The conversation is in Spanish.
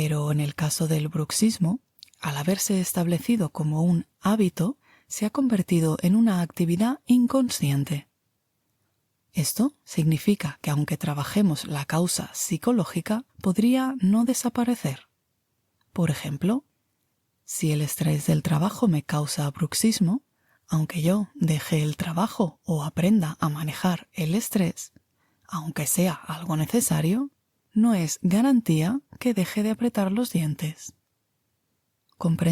Pero en el caso del bruxismo, al haberse establecido como un hábito, se ha convertido en una actividad inconsciente. Esto significa que aunque trabajemos la causa psicológica, podría no desaparecer. Por ejemplo, si el estrés del trabajo me causa bruxismo, aunque yo deje el trabajo o aprenda a manejar el estrés, aunque sea algo necesario, no es garantía que deje de apretar los dientes. ¿Comprende?